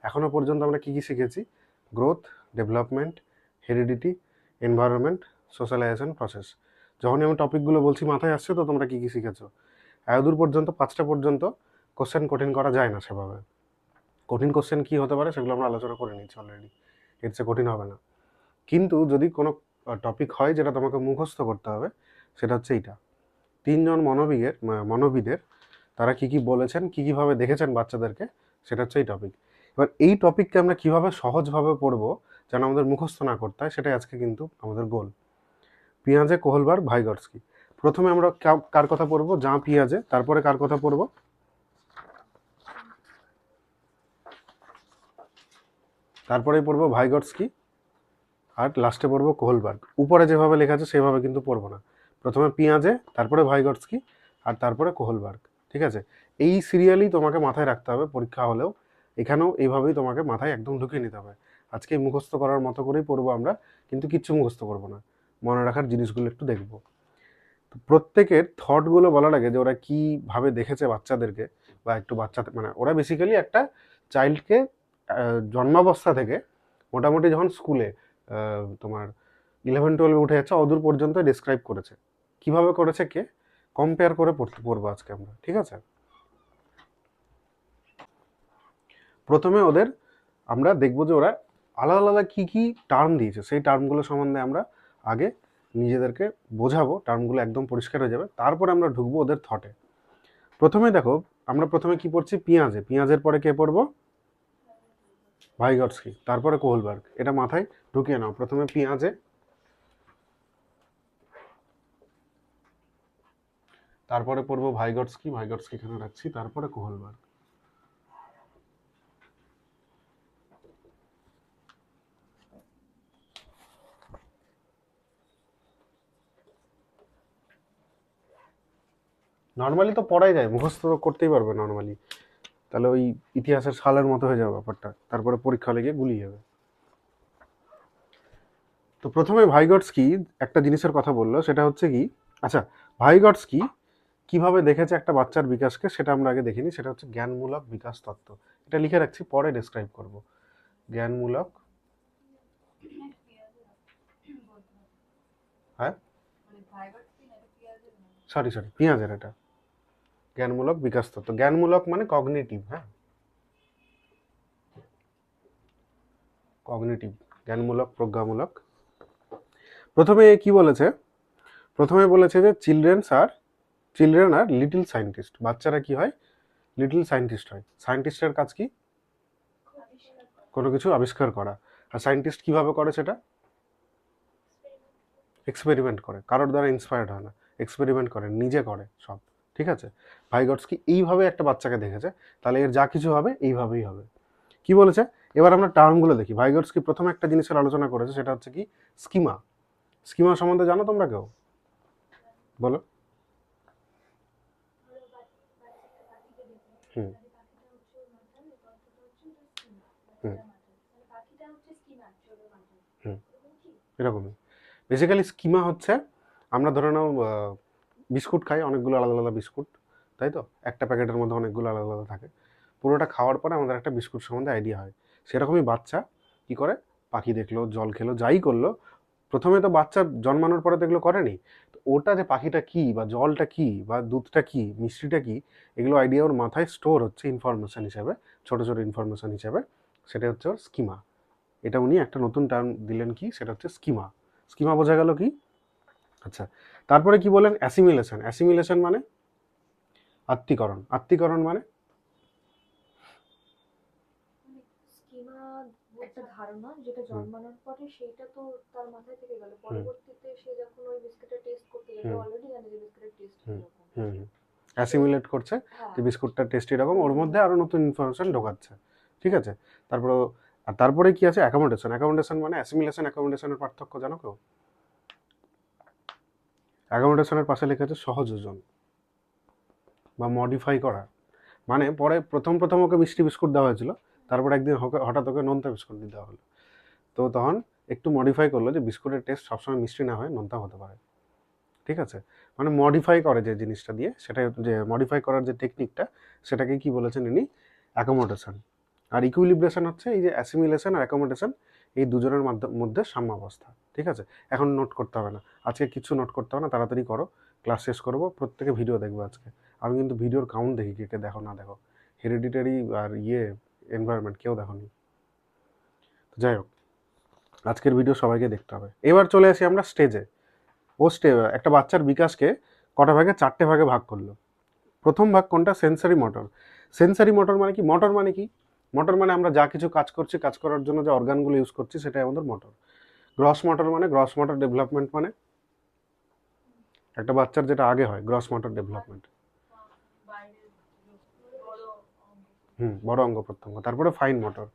এখনো পর্যন্ত আমরা কি কি শিখেছি? Growth, development, heredity, environment, socialisation process. যখনই আমি টপিকগুলো বলছি মাথায় আসছে তো তোমরা কি কি শিখেছো? এতদূর পর্যন্ত 5টা পর্যন্ত কোশ্চেন কঠিন করা যায় না সেভাবে। কঠিন কোশ্চেন কি হতে পারে সেগুলো আমরা আলোচনা করে নিচ্ছি অলরেডি, এর চেয়ে কঠিন হবে না। কিন্তু যদি কোনো টপিক হয় যেটা তোমাকে মুখস্থ করতে হবে, সেটা হচ্ছে এইটা। 3জন মনোবিদের তারা কি কি বলেছেন, কি কিভাবে দেখেছেন বাচ্চাদেরকে, সেটা হচ্ছে এই টপিক। এবার এই টপিককে আমরা কিভাবে সহজভাবে পড়বো যেন আমাদের মুখস্থ না করতে হয়, সেটাই আজকে কিন্তু আমাদের গোল। পিয়াজে, কোহলবার্গ, ভাইগটস্কি। প্রথমে আমরা কার কথা পড়বো? জাঁ পিয়াজে। তারপরে কার কথা পড়বো? তারপরে পড়বো ভাইগটস্কি, আর লাস্টে পড়বো কোহলবার্গ। উপরে যেভাবে লেখা আছে সেভাবে কিন্তু পড়বো না। প্রথমে পিয়াজে, তারপরে ভাইগটস্কি, আর তারপরে কোহলবার্গ। ঠিক আছে? এই সিরিয়ালই তোমাকে মাথায় রাখতে হবে পরীক্ষা হলেও। এখানেও এইভাবেই তোমাকে মাথায় একদম ঢুকিয়ে নিতে হবে। আজকে মুখস্থ করার মতো করেই পড়বো আমরা, কিন্তু কিচ্ছু মুখস্থ করবো না, মনে রাখার জিনিসগুলো একটু দেখবো। তো প্রত্যেকের থটগুলো বলার আগে যে ওরা কীভাবে দেখেছে বাচ্চাদেরকে, বা একটু বাচ্চা মানে ওরা বেসিক্যালি একটা চাইল্ডকে জন্মাবস্থা থেকে মোটামুটি যখন স্কুলে তোমার 11-12 উঠে যাচ্ছে অদূর পর্যন্ত ডিসক্রাইব করেছে। কিভাবে করেছে কে, কম্পেয়ার করে পড়বো আজকে আমরা। ঠিক আছে? প্রথমে ওদের আমরা দেখবো যে ওরা আলাদা আলাদা কী কী টার্ম দিয়েছে, সেই টার্মগুলো সম্বন্ধে আমরা আগে নিজেদেরকে বোঝাবো, টার্মগুলো একদম পরিষ্কার হয়ে যাবে, তারপরে আমরা ঢুকবো ওদের থটে। প্রথমে দেখো, আমরা প্রথমে কি পড়ছি? পিঁয়াজে। পিঁয়াজের পরে কে পড়বো? ভাইগটস্কি, তারপরে কোহলবার্গ। এটা মাথায় ঢুকিয়ে নাও। প্রথমে পিঁয়াজে, তারপরে পড়বো ভাইগটস্কি, ভাইগটস্কি এখানে রাখছি, তারপরে কোহলবার্গ। নর্মালি তো পড়াই যায়, মুখস্থ তো করতেই পারবে নর্মালি, তাহলে ওই ইতিহাসের সালের মতো হয়ে যাবে ব্যাপারটা, তারপরে পরীক্ষা লেগে গুলিয়ে যাবে। তো প্রথমে ভাইগটস্কি একটা জিনিসের কথা বললো, সেটা হচ্ছে কি, আচ্ছা, ভাইগটস্কি কিভাবে দেখেছে একটা বাচ্চার বিকাশকে সেটা আমরা আগে দেখিনি। সেটা হচ্ছে জ্ঞানমূলক বিকাশ তত্ত্ব। এটা লিখে রাখছি, পরে ডেসক্রাইব করব। জ্ঞানমূলক, হ্যাঁ সরি পিঁয়াজের, এটা জ্ঞানমূলক বিকাশ তত্ত্ব। জ্ঞানমূলক মানে কগনিটিভ, হ্যাঁ, কগনিটিভ, জ্ঞানমূলক, প্রজ্ঞামূলক। প্রথমে কি বলেছে? প্রথমে বলেছে যে চিলড্রেন আর লিটল সায়েন্টিস্ট। বাচ্চারা কি হয়? লিটল সায়েন্টিস্ট হয়। সায়েন্টিস্টের কাজ কি? কোনো কিছু আবিষ্কার করা। আর সায়েন্টিস্ট কিভাবে করে সেটা? এক্সপেরিমেন্ট করে, কারোর দ্বারা ইন্সপায়ার্ড হয় না, এক্সপেরিমেন্ট করে, নিজে করে সব। ঠিক আছে? ভাইগটস্কি এইভাবে একটা বাচ্চাকে দেখেছে, তাহলে এর যা কিছু হবে এইভাবেই হবে। কি বলেছে? এবার আমরা টার্মগুলো দেখি। ভাইগটস্কি প্রথমে একটা জিনিসের আলোচনা করেছে, সেটা হচ্ছে কি? স্কিমা। স্কিমা সম্বন্ধে জানো তোমরা কেউ? বলো। হুম হুম হুম এরকমই বেসিক্যালি স্কিমা হচ্ছে, আমরা ধরে নাও বিস্কুট খাই, অনেকগুলো আলাদা আলাদা বিস্কুট, তাই তো? একটা প্যাকেটের মধ্যে অনেকগুলো আলাদা আলাদা থাকে। পুরোটা খাওয়ার পরে আমাদের একটা বিস্কুট সম্বন্ধে আইডিয়া হয়। সেরকমই বাচ্চা কি করে? পাখি দেখলো, জল খেলো, যাই করলো, প্রথমে তো বাচ্চা জন্মানোর পরে তো এগুলো করেনি। তো ওটা যে পাখিটা কি, বা জলটা কি, বা দুধটা কি, মিষ্টিটা কি, এগুলো আইডিয়া ওর মাথায় স্টোর হচ্ছে ইনফরমেশন হিসাবে, ছোট ছোট ইনফরমেশন হিসাবে। সেটা হচ্ছে ওর স্কিমা। এটা উনি একটা নতুন টার্ম দিলেন, কি? সেটা হচ্ছে স্কিমা। স্কিমা বোঝা গেল কি? আচ্ছা, তারপরে কি বলেন? অ্যাসিমিলেশন। অ্যাসিমিলেশন মানে আত্মীকরণ। আত্মীকরণ মানে একটা ধারণা যেটা জন্মানোর পরে সেটা তো তার মাথায় থেকে গেল, পরবর্তীতে সে যখন ওই বিস্কুটের টেস্ট করতে যাবে অলরেডি জানে যে বিস্কুটের টেস্ট এরকম। অ্যাসিমিলেট করছে যে বিস্কুটটার টেস্ট এরকম, ওর মধ্যে আরো নতুন ইনফরমেশন ঢোকাচ্ছে। ঠিক আছে? তারপরে আর তারপরে কি আছে? অ্যাকোমোডেশন। অ্যাকোমোডেশন মানে অ্যাসিমিলেশন, অ্যাকোমোডেশনের পার্থক্য জানো কেউ? অ্যাকোমোডেশনের পাশে লেখা আছে সহযোজন বা মডিফাই করা। মানে পরে প্রথম প্রথম ওকে মিষ্টি বিস্কুট দেওয়া হয়েছিল, তারপর একদিন হঠাৎ ওকে নোনতা বিস্কুট দিয়ে দেওয়া হলো। তো তখন একটু মডিফাই করলো যে বিস্কুটের টেস্ট সবসময় মিষ্টি না হয়, নোনতা হতে পারে। ঠিক আছে? মানে মডিফাই করে যে জিনিসটা দিয়ে, সেটা যে মডিফাই করার যে টেকনিকটা, সেটাকে কি বলেছেন ইনি? অ্যাকোমোডেশন। আর ইকুইলিব্রেশন হচ্ছে এই যে অ্যাসিমিলেশন আর অ্যাকোমোডেশন, এই দুজনের মধ্যে সাম্যাবস্থা। ঠিক আছে, এখন নোট করতে হবে না, আজকে কিছু নোট করতে হবে না, তাড়াতাড়ি করো, ক্লাস শেষ করবো, প্রত্যেকে ভিডিও দেখবে আজকে। আমি কিন্তু ভিডিওর কাউন্ট দেখি, কে দেখো না দেখো, হেরিডিটারি আর এনভায়রনমেন্ট কেউ দেখোনি। তো যাই হোক, আজকের ভিডিও সবাইকে দেখতে হবে। এবার চলে আসি আমরা স্টেজে। একটা বাচ্চার বিকাশকে কটা ভাগে, 4টে ভাগে ভাগ করলো। প্রথম ভাগ কোনটা? Sensory motor. সেন্সারি মোটর মানে কি? মোটর মানে কি? মোটর মানে আমরা যা কিছু কাজ করছি, কাজ করার জন্য যে অর্গানগুলো ইউজ করছি সেটাই আমাদের মোটর। গ্রস মোটর মানে, গ্রস মোটর ডেভেলপমেন্ট মানে একটা বাচ্চার যেটা আগে হয়, গ্রস মোটর ডেভেলপমেন্ট। বড় অঙ্গ প্রত্যঙ্গ। তারপরে ফাইন মোটর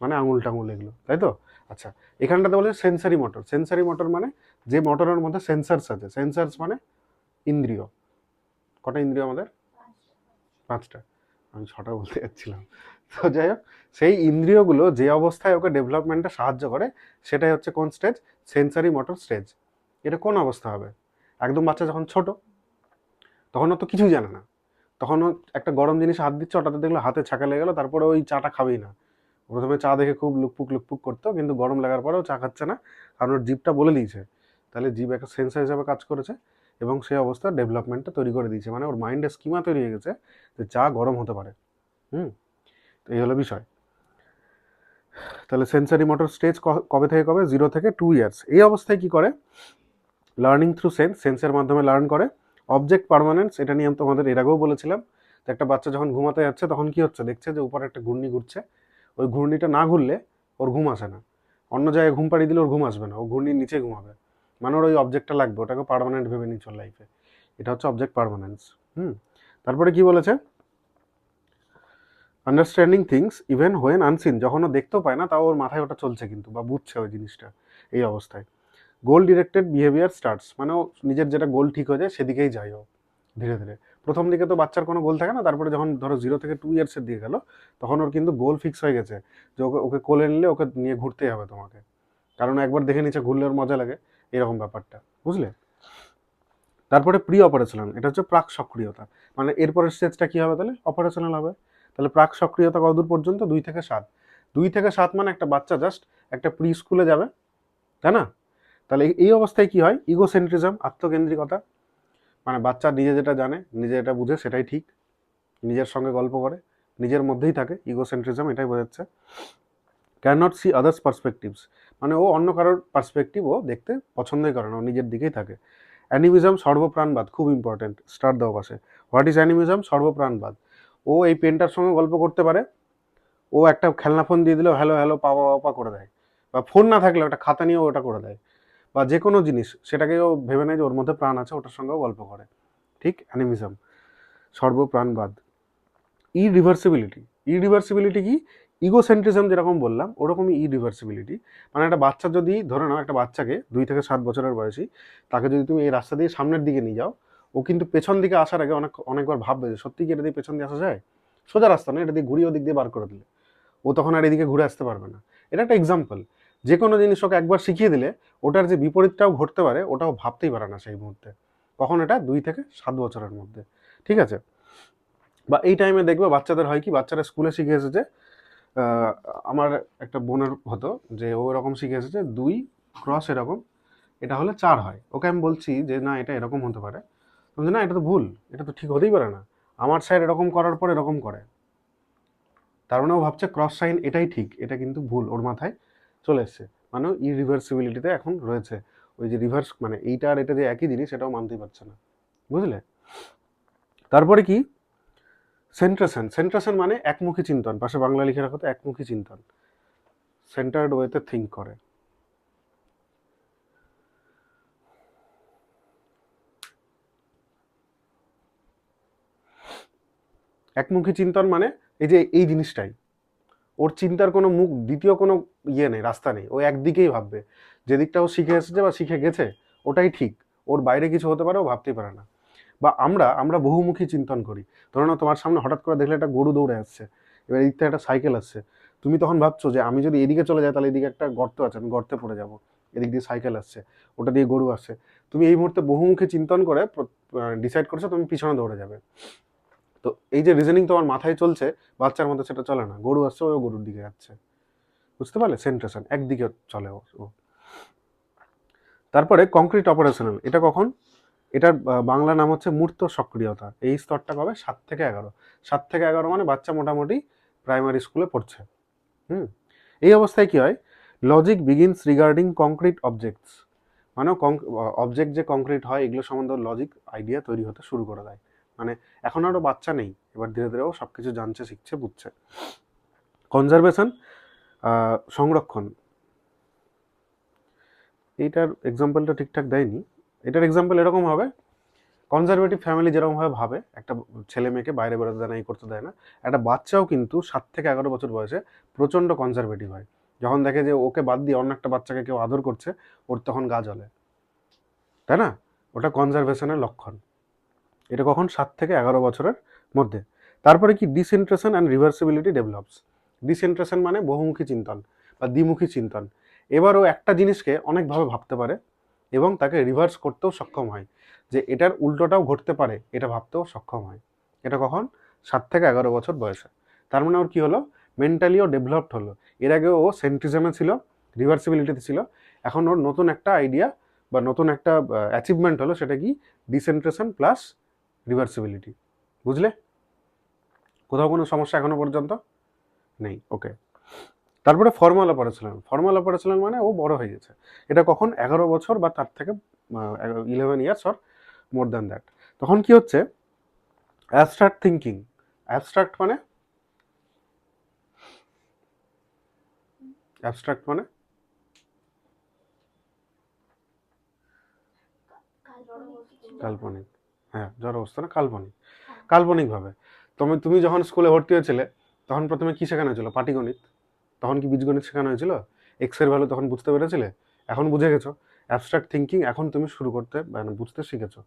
মানে আঙুল টাঙুল এগুলো, তাই তো? আচ্ছা, এখানটাতে বলে সেন্সারি মোটর। সেন্সারি মোটর মানে যে মোটরের মধ্যে সেন্সার্স আছে। সেন্সার্স মানে ইন্দ্রিয়। কটা ইন্দ্রিয় আমাদের? 5টা। আমি 6টা বলতে যাচ্ছিলাম। তো যাই হোক, সেই ইন্দ্রিয়গুলো যে অবস্থায় ওকে ডেভেলপমেন্টে সাহায্য করে সেটাই হচ্ছে কোন স্টেজ? Sensory motor stage. এটা কোন অবস্থা হবে? একদম বাচ্চা যখন ছোট, তখন ও তো কিছুই জানে না, তখন ও একটা গরম জিনিস হাত দিচ্ছে, হঠাৎ দেখলো হাতে ছাকা লেগে গেলো, তারপরে ওই চাটা খাবেই না। প্রথমে চা দেখে খুব লুকপুক লুকপুক করতো, কিন্তু গরম লাগার পরেও চা খাচ্ছে না, কারণ ওর জিভটা বলে দিয়েছে। তাহলে জিভ একটা সেন্সার হিসাবে কাজ করেছে এবং সেই অবস্থা ডেভেলপমেন্টটা তৈরি করে দিয়েছে, মানে ওর মাইন্ডে স্কিমা তৈরি হয়ে গেছে যে চা গরম হতে পারে। তো এই হলো বিষয়। তাহলে সেন্সারি মোটর স্টেজ কবে থেকে কবে? 0 থেকে 2 ইয়ার্স। এই অবস্থায় কি করে? লার্নিং থ্রু সেন্সের মাধ্যমে লার্ন করে। অবজেক্ট পার্মানেন্স, এটা নিয়ে আমি তোমাদের এর আগেও বলেছিলাম যে একটা বাচ্চা যখন ঘুমাতে যাচ্ছে তখন কি হচ্ছে? দেখছে যে উপরে একটা ঘূর্ণি ঘুরছে, ওই ঘূর্ণিটা না ঘুরলে ওর ঘুম আসে না। অন্য জায়গায় ঘুম পাড়িয়ে দিলে ওর ঘুম আসবে না, ও ঘূর্ণির নিচে ঘুমাবে, মানে ওর ওই অবজেক্টটা লাগবে, ওটাকে পার্মানেন্ট ভেবে নিচ্ছে ওর লাইফে। এটা হচ্ছে অবজেক্ট পার্মানেন্স। তারপরে কি বলেছে? Understanding things even when unseen, যখন ও দেখতেও পায় না তাও ওর মাথায় ওটা চলছে কিন্তু, বা বুঝছে ওই জিনিসটা। এই অবস্থায় গোল ডিরেক্টেড বিহেভিয়ার স্টার্টস, মানে ও নিজের যেটা গোল ঠিক হয়ে যায় সেদিকেই যায় ও ধীরে ধীরে। প্রথম দিকে তো বাচ্চার কোনো গোল থাকে না, তারপরে যখন ধরো 0 থেকে 2 ইয়ার্সের দিকে গেল, তখন ওর কিন্তু গোল ফিক্স হয়ে গেছে যে ওকে ওকে কোলে নিলে ওকে নিয়ে ঘুরতেই হবে তোমাকে, কারণ একবার দেখে নিচ্ছে ঘুরলে ওর মজা লাগে, এরকম ব্যাপারটা, বুঝলে? তারপরে প্রি অপারেশনাল, এটা হচ্ছে প্রাক সক্রিয়তা, মানে এরপরের স্টেজটা কি হবে? তাহলে অপারেশনাল হবে। তাহলে প্রাক সক্রিয়তা কতদূর পর্যন্ত? 2 থেকে 7। 2 থেকে 7 মানে একটা বাচ্চা জাস্ট একটা প্রি স্কুলে যাবে, তাই না? তাহলে এই অবস্থায় কি হয়? ইগোসেন্ট্রিজম, আত্মকেন্দ্রিকতা, মানে বাচ্চা নিজে যেটা জানে, নিজে যেটা বুঝে সেটাই ঠিক, নিজের সঙ্গে গল্প করে, নিজের মধ্যেই থাকে, ইগোসেন্ট্রিজম এটাই বোঝাচ্ছে। Can not see others perspectives, মানে ও অন্য কারোর পার্সপেক্টিভ ও দেখতে পছন্দই করে না, ও নিজের দিকেই থাকে। অ্যানিমিজম, সর্বপ্রাণবাদ, খুব ইম্পর্টেন্ট, স্টার দেওয়া পাশে। What is animism? সর্বপ্রাণবাদ। ও এই পেনটার সঙ্গে গল্প করতে পারে, ও একটা খেলনা ফোন দিয়ে দিলেও হ্যালো হ্যালো পাপা পাপা করে দেয়, বা ফোন না থাকলেও একটা খাতা নিয়েও ওটা করে দেয়, বা যে কোনো জিনিস সেটাকেও ভেবে নেয় যে ওর মধ্যে প্রাণ আছে, ওটার সঙ্গেও গল্প করে। ঠিক, অ্যানিমিজম, সর্বপ্রাণবাদ। ইরিভার্সিবিলিটি, ইরিভার্সিবিলিটি কি? ইগোসেন্ট্রিজম যেরকম বললাম ওরকমই ইরিভার্সিবিলিটি, মানে একটা বাচ্চা যদি ধরে নাও, একটা বাচ্চাকে 2 থেকে 7 বছরের বয়সী, তাকে যদি তুমি এই রাস্তা দিয়ে সামনের দিকে নিয়ে যাও, ও কিন্তু পেছন দিকে আসার আগে অনেকবার ভাববে যে সত্যি কি এটা দিয়ে পেছন দিয়ে আসা যায়, সোজা রাস্তা না, এটা দিয়ে ঘুরিয়ে ওদিক দিয়ে বার করে দিলে ও তখন আর এদিকে ঘুরে আসতে পারবে না। এটা একটা এক্সাম্পল। যে কোনো জিনিস ওকে একবার শিখিয়ে দিলে ওটার যে বিপরীতটাও ঘটতে পারে ওটাও ভাবতেই পারে না সেই মুহূর্তে, কখন? এটা 2 থেকে 7 বছরের মধ্যে, ঠিক আছে? বা এই টাইমে দেখবে বাচ্চাদের হয় কি, বাচ্চারা স্কুলে শিখে এসেছে, আমার একটা বোনের হতো যে ও এরকম শিখে এসেছে 2 ক্রস এরকম, এটা হলে 4 হয়। ওকে আমি বলছি যে না এটা এরকম হতে পারে, বলছে না এটা তো ভুল, এটা তো ঠিক হতেই পারে না, আমার স্যার এরকম করার পর এরকম করে, তার মানে ও ভাবছে ক্রস সাইন এটাই ঠিক, এটা কিন্তু ভুল, ওর মাথায় চলে এসছে, মানে ইরিভার্সিবিলিটিতে এখন রয়েছে। ওই যে রিভার্স, মানে এইটা আর এটা যে একই জিনিস সেটাও মানতেই পারছে না, বুঝলে? তারপরে কি? সেন্ট্রেশন, সেন্ট্রেশন মানে একমুখী চিন্তন, পাশে বাংলা লিখে রাখো তো, একমুখী চিন্তন, সেন্টার্ড ওয়েতে থিঙ্ক করে। একমুখী চিন্তন মানে এই যে এই জিনিসটাই, ওর চিন্তার কোনো মুখ, দ্বিতীয় কোনো নেই, রাস্তা নেই, ও একদিকেই ভাববে, যেদিকটা ও শিখে এসেছে বা শিখে গেছে ওটাই ঠিক, ওর বাইরে কিছু হতে পারে ও ভাবতেই পারে না। বা আমরা আমরা বহুমুখী চিন্তন করি। ধরো না, তোমার সামনে হঠাৎ করে দেখলে একটা গরু দৌড়ে আসছে, এবার এদিক থেকে একটা সাইকেল আসছে, তুমি তখন ভাবছো যে আমি যদি এদিকে চলে যাই তাহলে এদিকে একটা গর্ত আছে, আমি গর্তে পড়ে যাব, এদিক দিয়ে সাইকেল আসছে, ওটা দিয়ে গরু আসছে, তুমি এই মুহূর্তে বহুমুখী চিন্তন করে ডিসাইড করছো তুমি পিছনে দৌড়ে যাবে। তো এই যে রিজনিং তোমার মাথায় চলছে, বাচ্চার মধ্যে সেটা চলে না। গরু আসছে, ও গরুর দিকে যাচ্ছে, বুঝতে পারলে? সেন্ট্রেশন একদিকে চলে ও। তারপরে কংক্রিট অপারেশনাল, এটা কখন? এটার বাংলা নাম হচ্ছে মূর্ত সক্রিয়তা। এই স্তরটা কবে? 7 থেকে 11। 7 থেকে 11 মানে বাচ্চা মোটামুটি প্রাইমারি স্কুলে পড়ছে। এই অবস্থায় কি হয়? Logic begins regarding concrete objects, মানে অবজেক্ট যে কংক্রিট হয় এগুলো সম্বন্ধে লজিক আইডিয়া তৈরি হতে শুরু করে দেয়। মানে এখন আরও বাচ্চা নেই, এবার ধীরে ধীরে ও সব কিছু জানছে, শিখছে, বুঝছে। কনজারভেশন, সংরক্ষণ, এইটার এক্সাম্পলটা ঠিকঠাক দেয়নি। এটার এক্সাম্পল এরকম হবে, কনজারভেটিভ ফ্যামিলি যেরকমভাবে ভাবে একটা ছেলে মেয়েকে বাইরে বেরোতে দেয় না, এই করতে দেয় না, একটা বাচ্চাও কিন্তু 7 থেকে 11 বছর বয়সে প্রচণ্ড কনজারভেটিভ হয়। যখন দেখে যে ওকে বাদ দিয়ে অন্য একটা বাচ্চাকে কেউ আদর করছে, ওর তখন গা জ্বলে, তাই না? ওটা কনজারভেশনের লক্ষণ। এটা কখন? 7 থেকে 11 বছরের মধ্যে। তারপরে কি? ডিসইন্টারেশন অ্যান্ড রিভার্সিবিলিটি ডেভেলপস। ডিসইন্টারেশন মানে বহুমুখী চিন্তন বা দ্বিমুখী চিন্তন। এবার ও একটা জিনিসকে অনেকভাবে ভাবতে পারে এবং তাকে রিভার্স করতেও সক্ষম হয়, যে এটার উল্টোটাও ঘটতে পারে, এটা ভাবতেও সক্ষম হয়। এটা কখন? 7 থেকে 11 বছর বয়সে। তার মানে ওর কি হলো? মেন্টালিও ডেভেলপড হলো। এর আগে ও সেন্ট্রিজমে ছিল, রিভার্সিবিলিটিতে ছিল, এখন ওর নতুন একটা আইডিয়া বা নতুন একটা অ্যাচিভমেন্ট হলো, সেটা কি? ডিসেন্ট্রেশন প্লাস রিভার্সিবিলিটি। বুঝলে? কোথাও কোনো সমস্যা এখনো পর্যন্ত নেই? ওকে। তারপরে ফর্মাল অপারেশনাল। ফর্মাল অপারেশনাল মানে ও বড় হয়ে গেছে। এটা কখন? 11 বছর বা তার থেকে 11 years or more than that. তখন কি হচ্ছে? Abstract thinking. অ্যাবস্ট্রাক্ট মানে? অ্যাবস্ট্রাক্ট মানে কাল্পনিক। হ্যাঁ, জড় বস্তু না, কাল্পনিক। কাল্পনিকভাবে তুমি যখন স্কুলে ভর্তি হয়েছিলে তখন প্রথমে কি শেখানো হয়েছিল? পাটিগণিত। তখন কি বীজগণিত শেখানো হয়েছিল? এক্স এর ভ্যালু তখন বুঝতে পেরেছিলে? এখন বুঝে গেছো। অ্যাবস্ট্রাক্ট থিঙ্কিং এখন তুমি শুরু করতে মানে বুঝতে শিখেছো,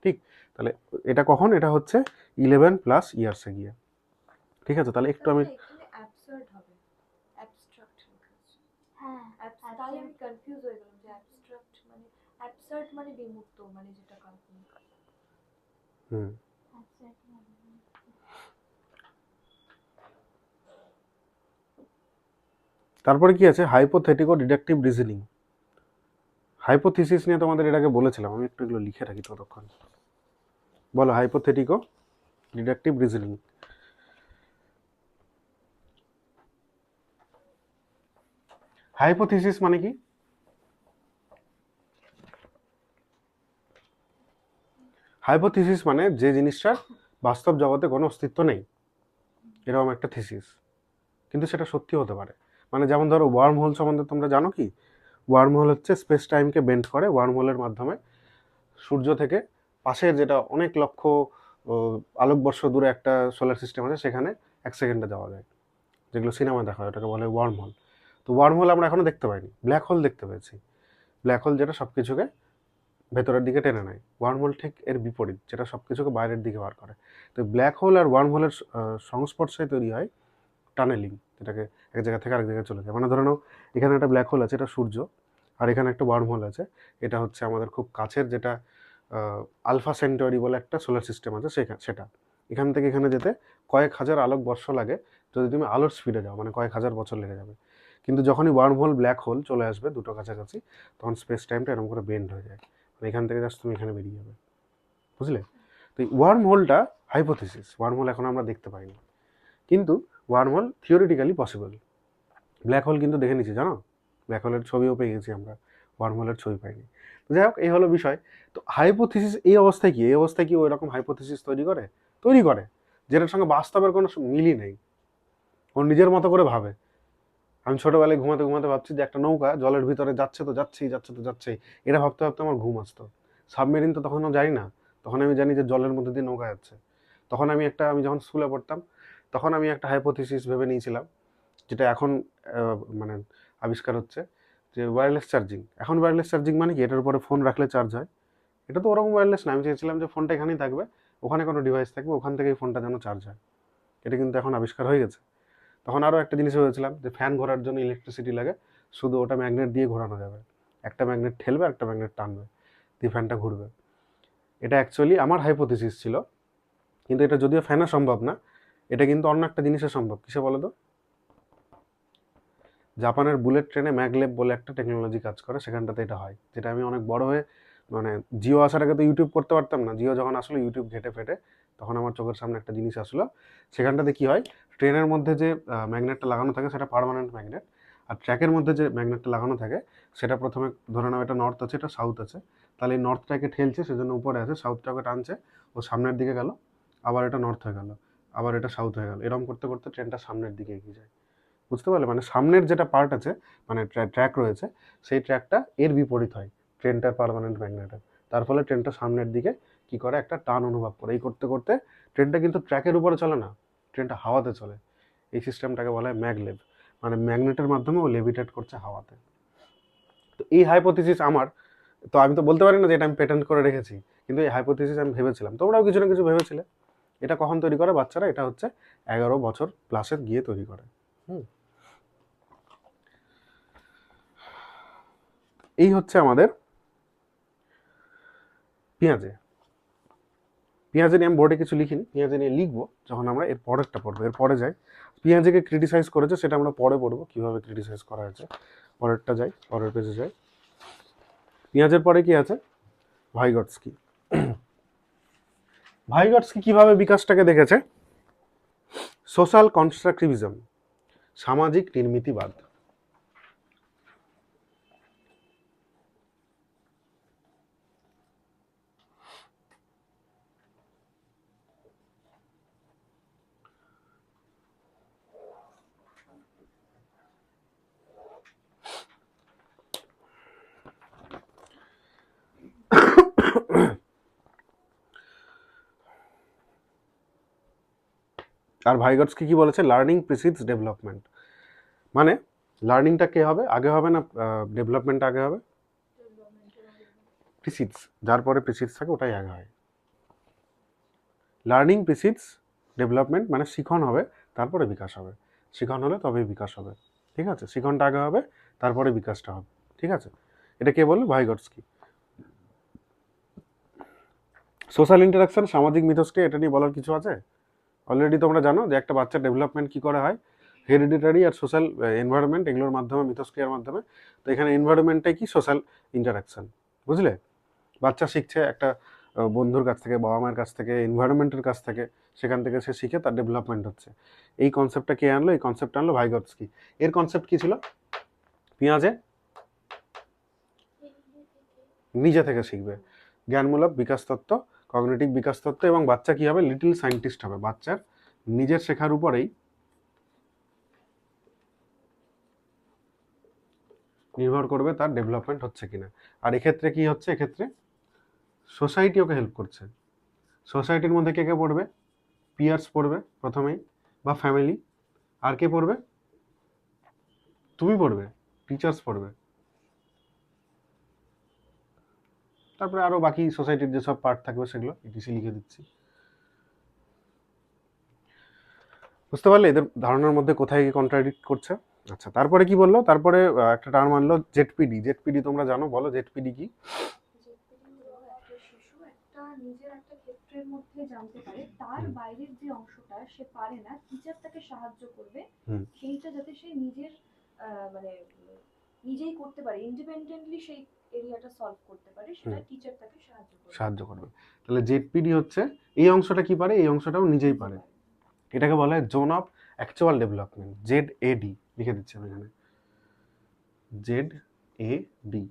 ঠিক? তাহলে এটা কখন? এটা হচ্ছে 11 প্লাস ইয়ার্সে গিয়ে। ঠিক আছে, তাহলে একটু আমি এখানে অ্যাবসার্ড হবে, অ্যাবস্ট্রাক্ট লেখা আছে। হ্যাঁ, তাই আমি কনফিউজ হয়ে গেলাম যে অ্যাবস্ট্রাক্ট মানে অ্যাবসার্ড মানে বিমূর্ত, মানে যেটা কাল্পনিক। হুম তারপরে কি আছে? হাইপোথেটিকো ডিডাকটিভ রিজনিং। হাইপোথিসিস নিয়ে তোমাদের এর আগে বলেছিলাম, আমি একটু এগুলো লিখে রাখি ততক্ষণ। বলো, হাইপোথেটিকো ডিডাকটিভ রিজনিং। হাইপোথিসিস মানে কি? হাইপোথিসিস মানে যে জিনিসটার বাস্তব জগতে কোনো অস্তিত্ব নেই, এরকম একটা থিসিস, কিন্তু সেটা সত্যি হতে পারে। মানে যেমন ধরো ওয়ার্ম হোল সম্বন্ধে তোমরা জানো কি? ওয়ার্ম হোল হচ্ছে স্পেস টাইমকে বেন্ড করে। ওয়ার্ম হোলের মাধ্যমে সূর্য থেকে পাশের যেটা অনেক লক্ষ আলোকবর্ষ দূরে একটা সোলার সিস্টেম আছে, সেখানে 1 সেকেন্ডে যাওয়া যায়, যেগুলো সিনেমা দেখা হয়, ওটাকে বলে ওয়ার্ম হোল। তো ওয়ার্ম হোল আমরা এখনো দেখতে পাইনি, ব্ল্যাক হোল দেখতে পেয়েছি। ব্ল্যাক হোল যেটা সব কিছুকে ভেতরের দিকে টেনে নেয়। ওয়ার্ম হোল ঠিক এর বিপরীত, যেটা সব কিছুকে বাইরের দিকে বার করে। তো ব্ল্যাক হোল আর ওয়ার্ম হোলের সংস্পর্শে তৈরি হয় টানেলিং, যেটাকে এক জায়গা থেকে আরেক জায়গায় চলে যায়। মানে ধরে নাও এখানে একটা ব্ল্যাক হোল আছে, এটা সূর্য, আর এখানে একটা ওয়ার্ম হোল আছে, এটা হচ্ছে আমাদের খুব কাছের যেটা আলফা সেন্টারি বলে একটা সোলার সিস্টেম আছে, সেটা। এখান থেকে এখানে যেতে কয়েক হাজার আলোক বর্ষ লাগে, যদি তুমি আলোর স্পিডে যাও মানে কয়েক হাজার বছর লেগে যাবে। কিন্তু যখনই ওয়ার্ম হোল ব্ল্যাক হোল চলে আসবে দুটো কাছাকাছি, তখন স্পেস টাইমটা এরকম করে বেন্ড হয়ে যায়, মানে এখান থেকে জাস্ট তুমি এখানে বেরিয়ে যাবে। বুঝলে? তো এই ওয়ার্ম হোলটা হাইপোথিসিস। ওয়ার্ম হোল এখন আমরা দেখতে পাইনি, কিন্তু wormhole theoretically possible. Black hole কিন্তু দেখে নিচ্ছি, জানো? ব্ল্যাক হোলের ছবিও পেয়ে গেছি আমরা, ওয়ার্ম হোলের ছবি পাইনি। তো যাই হোক, এই হলো বিষয়। তো হাইপোথিসিস এই অবস্থায় কি? এই অবস্থায় কি ওই রকম হাইপোথিসিস তৈরি করে, যেটার সঙ্গে বাস্তবের কোনো মিলই নেই। ও নিজের মতো করে ভাবে। আমি ছোটবেলায় ঘুমাতে ঘুমাতে ভাবছি যে একটা নৌকা জলের ভিতরে যাচ্ছে তো যাচ্ছেই, এটা ভাবতে ভাবতে আমার ঘুম আসতো। সাবমেরিন তো তখনও জানি না, তখন আমি জানি যে জলের মধ্যে দিয়ে নৌকা যাচ্ছে। তখন আমি যখন স্কুলে পড়তাম, তখন আমি একটা হাইপোথিসিস ভেবে নিয়েছিলাম, যেটা এখন মানে আবিষ্কার হচ্ছে, যে ওয়্যারলেস চার্জিং। এখন ওয়্যারলেস চার্জিং মানে কি? এটার উপরে ফোন রাখলে চার্জ হয়। এটা তো ওরকম ওয়্যারলেস না, আমি চেয়েছিলাম যে ফোনটা এখানেই থাকবে, ওখানে কোনো ডিভাইস থাকবে, ওখান থেকেই ফোনটা যেন চার্জ হয়। এটা কিন্তু এখন আবিষ্কার হয়ে গেছে। তখন আরও একটা জিনিস ভেবেছিলাম, যে ফ্যান ঘোরার জন্য ইলেকট্রিসিটি লাগে, শুধু ওটা ম্যাগনেট দিয়ে ঘোরানো যাবে। একটা ম্যাগনেট ঠেলবে, একটা ম্যাগনেট টানবে, দিয়ে ফ্যানটা ঘুরবে। এটা অ্যাকচুয়ালি আমার হাইপোথিসিস ছিল, কিন্তু এটা যদিও ফ্যানে সম্ভব না, এটা কিন্তু অন্য একটা জিনিসে সম্ভব। কিসে বলো তো? জাপানের বুলেট ট্রেনে ম্যাগলেব বলে একটা টেকনোলজি কাজ করে, সেখানটাতে এটা হয়। যেটা আমি অনেক বড় হয়ে, মানে জিও আসার আগে তো ইউটিউব করতে পারতাম না, জিও যখন আসলো ইউটিউব ঘেটে ফেটে তখন আমার চোখের সামনে একটা জিনিস আসলো। সেখানটাতে কি হয়, ট্রেনের মধ্যে যে ম্যাগনেটটা লাগানো থাকে সেটা পার্মানেন্ট ম্যাগনেট, আর ট্র্যাকের মধ্যে যে ম্যাগনেটটা লাগানো থাকে সেটা প্রথমে ধরে নাও এটা নর্থ আছে, এটা সাউথ আছে, তাহলে এই নর্থটাকে ঠেলছে, সেজন্য উপরে আছে, সাউথটাকে টানছে, ও সামনের দিকে গেল, আবার এটা নর্থ হয়ে গেল, আবার এটা সাউথ হয়ে গেল, এরকম করতে করতে ট্রেনটা সামনের দিকে এগিয়ে যায়। বুঝতে পারলে? মানে সামনের যেটা পার্ট আছে, মানে ট্র্যাক রয়েছে, সেই ট্র্যাকটা এর বিপরীত হয় ট্রেনটার পার্মানেন্ট ম্যাগনেটের। তার ফলে ট্রেনটা সামনের দিকে কি করে, একটা টান অনুভব করে। এই করতে করতে ট্রেনটা কিন্তু ট্র্যাকের উপরে চলে না, ট্রেনটা হাওয়াতে চলে। এই সিস্টেমটাকে বলা হয় ম্যাগলেভ, মানে ম্যাগনেটের মাধ্যমে ও লেভিটেট করছে হাওয়াতে। তো এই হাইপোথিসিস আমার, তো আমি তো বলতে পারি না যে এটা আমি পেটেন্ট করে রেখেছি, কিন্তু এই হাইপোথিসিস আমি ভেবেছিলাম, তোমরাও কিছু না কিছু ভেবেছিলে। এটা কখন তৈরি করে বাচ্চারা? এটা হচ্ছে 11 বছর প্লাসের গিয়ে তৈরি করে। এই হচ্ছে আমাদের পেঁয়াজে। পেঁয়াজে নিয়ে আমি বোর্ডে কিছু লিখিনি, পেঁয়াজে নিয়ে লিখবো যখন আমরা এর পরেরটা পড়বো। এর পরে যাই, পেঁয়াজেকে ক্রিটিসাইজ করেছে, সেটা আমরা পরে পড়বো কীভাবে ক্রিটিসাইজ করা হয়েছে। পরেরটা যাই, পরের পেজে যাই। পেঁয়াজের পরে কি আছে? ভাইগটস্কি। ভাইগটস্কি কিভাবে বিকাশটাকে দেখেছে? সোশ্যাল কনস্ট্রাকটিভিজম, সামাজিক নির্মিতিবাদ। আর ভাইগটস্কি কি বলেছে? Learning precedes development. মানে লার্নিংটা কে হবে, আগে হবে না ডেভেলপমেন্ট আগে হবে? প্রিসিডস, যার পরে প্রিসিডস থাকে ওটাই আগে হয়। লার্নিং প্রিসিডস ডেভেলপমেন্ট, মানে শিখন হবে তারপরে বিকাশ হবে, শিখন হলে তবেই বিকাশ হবে। ঠিক আছে, শিখনটা আগে হবে তারপরে বিকাশটা হবে। ঠিক আছে, এটা কে বললো? ভাইগটস্কি। সোশ্যাল ইন্টারাকশন, সামাজিক মিথস্ক্রিয়া, এটা নিয়ে বলার কিছু আছে? অলরেডি তোমরা জানো যে একটা বাচ্চার ডেভেলপমেন্ট কী করে হয়, হেরিডিটারি আর সোশ্যাল এনভায়রনমেন্ট, এগুলোর মাধ্যমে, মিথস্ক্রিয়ার মাধ্যমে। তো এখানে এনভায়রনমেন্টটাই কি? Social interaction. বুঝলে? বাচ্চা শিখছে একটা বন্ধুর কাছ থেকে, বাবা মায়ের কাছ থেকে, এনভায়রনমেন্টের কাছ থেকে, সেখান থেকে সে শিখে তার ডেভেলপমেন্ট হচ্ছে। এই কনসেপ্টটা কে আনলো? এই কনসেপ্টটা আনলো ভাইগটস্কি। এর কনসেপ্ট কি ছিল? পেঁয়াজে নিজে থেকে শিখবে, জ্ঞানমূলক বিকাশ তত্ত্ব, কগনিটিভ বিকাশ তত্ত্ব, এবং বাচ্চা কি হবে? লিটল সায়েন্টিস্ট হবে। বাচ্চার নিজের শেখার উপরেই নির্ভর করবে তার ডেভেলপমেন্ট হচ্ছে কিনা। আর এক্ষেত্রে কি হচ্ছে? এক্ষেত্রে সোসাইটি ওকে হেল্প করছে। সোসাইটির মধ্যে কে কে পড়বে? পিয়ার্স পড়বে প্রথমেই, বা ফ্যামিলি। আর কে পড়বে? তুমি পড়বে, টিচার্স পড়বে, তারপরে আরো বাকি সোসাইটির যেসব পার্ট থাকবে সেগুলো ইটিসি লিখে দিচ্ছি। বুঝতে পারলে এদের ধারণার মধ্যে কোথায় কি কন্ট্রাডিক্ট করছে? আচ্ছা, তারপরে কি বললো? তারপরে একটা টার্ম আনলো, জেডপিডি। জেডপিডি তোমরা জানো, বলো জেডপিডি কি? নিজের একটা ক্ষেত্রের মধ্যে জানতে পারে, তার বাইরের যে অংশটা সে পারে না, টিচার তাকে সাহায্য করবে সেইটা যাতে সে নিজের মানে নিজেই করতে পারে, ইন্ডিপেন্ডেন্টলি সেই এরিয়াটা সলভ করতে পারে, সেটা টিচার তাকে সাহায্য করবে। তাহলে জেডপিডি হচ্ছে এই অংশটা কি পারে, এই অংশটাও নিজেই পারে। এটাকে বলা হয় zone of actual development, Z AD লিখে দিচ্ছি আমি এখানে, জেড এ ডি।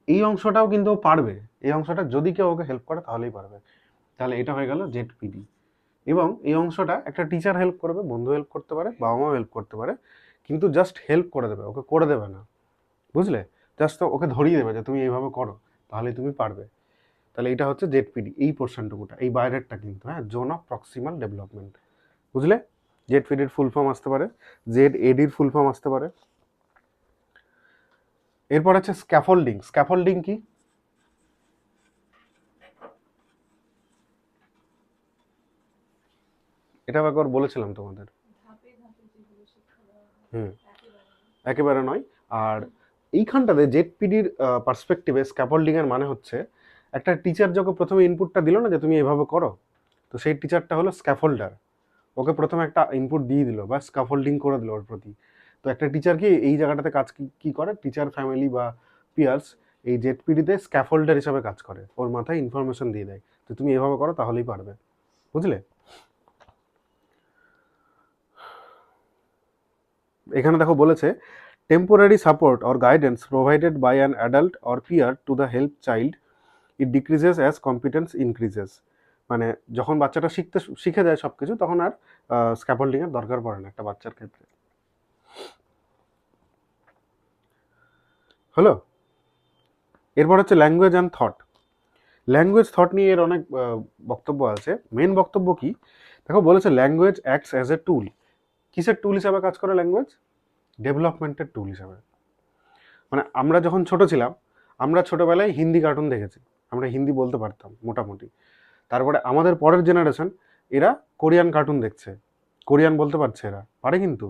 এই অংশটাও কিন্তু ও পারবে, এই অংশটা যদি কেউ ওকে হেল্প করে তাহলেই পারবে। তাহলে এটা হয়ে গেল জেডপিডি। এবং এই অংশটা একটা টিচার হেল্প করবে, বন্ধু হেল্প করতে পারে, বাবা মাও হেল্প করতে পারে, কিন্তু জাস্ট হেল্প করে দেবে, ওকে করে দেবে না। বুঝলে? জাস্ট তো ওকে ধরিয়ে দেবে যে তুমি এইভাবে করো তাহলেই তুমি পারবে। তাহলে এটা হচ্ছে জেডপিডি, এই পোর্শনটুকুটা, এই বাইরেরটা কিন্তু, হ্যাঁ, জোন অফ প্রক্সিমাল ডেভেলপমেন্ট। বুঝলে? জেডপিডির ফুল ফর্ম আসতে পারে, জেড এডির ফুল ফর্ম আসতে পারে। এরপর আছে স্ক্যাফোল্ডিং। স্ক্যাফোল্ডিং কি? এটা একবার বলেছিলাম তোমাদের। একেবারে নয়। আর এইখানটাতে জেডপিডির পার্সপেক্টিভে স্ক্যাফোল্ডিং এর মানে হচ্ছে একটা টিচার যখন প্রথমে ইনপুটটা দিল না যে তুমি এভাবে করো, তো তো সেই টিচারটা হলো স্ক্যাফোল্ডার। ওকে প্রথমে একটা ইনপুট দিয়ে দিল বা স্ক্যাফোল্ডিং করে দিল ওর প্রতি। তো একটা টিচার কি এই জায়গাটাতে কাজ কি করে, টিচার ফ্যামিলি বা পিয়ার্স এই জেডপিডিতে স্ক্যাফোল্ডার হিসাবে কাজ করে, ওর মাথায় ইনফরমেশন দিয়ে দেয় তো তুমি এভাবে করো তাহলেই পারবে, বুঝলে? এখানে দেখো বলেছে temporary support or guidance provided by an adult or peer to the help child, it decreases as competence increases. মানে যখন বাচ্চাটা শিখে যায় সব কিছু, তখন আর স্ক্যাফোল্ডিংয়ের দরকার পড়ে না একটা বাচ্চার ক্ষেত্রে। হলো? এরপর হচ্ছে language and thought. Language thought নিয়ে এর অনেক বক্তব্য আছে। মেন বক্তব্য কি দেখো, বলেছে ল্যাঙ্গুয়েজ অ্যাক্টস অ্যাজ এ টুল। কিসের টুল হিসাবে কাজ করে ল্যাঙ্গুয়েজ? ডেভেলপমেন্টের টুল হিসাবে। মানে আমরা যখন ছোট ছিলাম, আমরা ছোটবেলায় হিন্দি কার্টুন দেখেছি, আমরা হিন্দি বলতে পারতাম মোটামুটি। তারপরে আমাদের পরের জেনারেশন এরা কোরিয়ান কার্টুন দেখছে, কোরিয়ান বলতে পারছে, এরা পারে কিন্তু।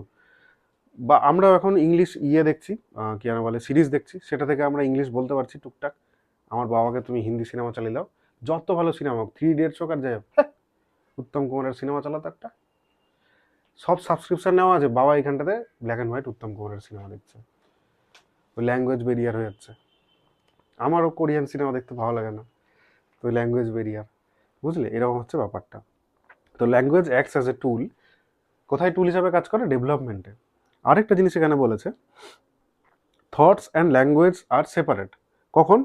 বা আমরা এখন ইংলিশ দেখছি, কি যেন বলে, সিরিজ দেখছি, সেটা থেকে আমরা ইংলিশ বলতে পারছি টুকটাক। আমার বাবাকে তুমি হিন্দি সিনেমা চালিয়ে দাও, যত ভালো সিনেমা হোক, 3 ইডিয়টস হোক আর যাই হোক, উত্তম কুমারের সিনেমা চালাতো একটা, সব সাবস্ক্রিপশন নেওয়া আছে, বাবা এখানটাতে ব্ল্যাক অ্যান্ড হোয়াইট উত্তম কুমারের সিনেমা দেখছে। ওই ল্যাঙ্গুয়েজ বেরিয়ার হয়ে যাচ্ছে। আমারও কোরিয়ান সিনেমা দেখতে ভালো লাগে না, তো ল্যাঙ্গুয়েজ বেরিয়ার, বুঝলে? এরকম হচ্ছে ব্যাপারটা। তো ল্যাঙ্গুয়েজ অ্যাক্টস অ্যাজ এ টুল। কোথায় টুল হিসাবে কাজ করে? ডেভেলপমেন্টে। আরেকটা জিনিস এখানে বলেছে, থটস অ্যান্ড ল্যাঙ্গুয়েজ আর সেপারেট। কখন?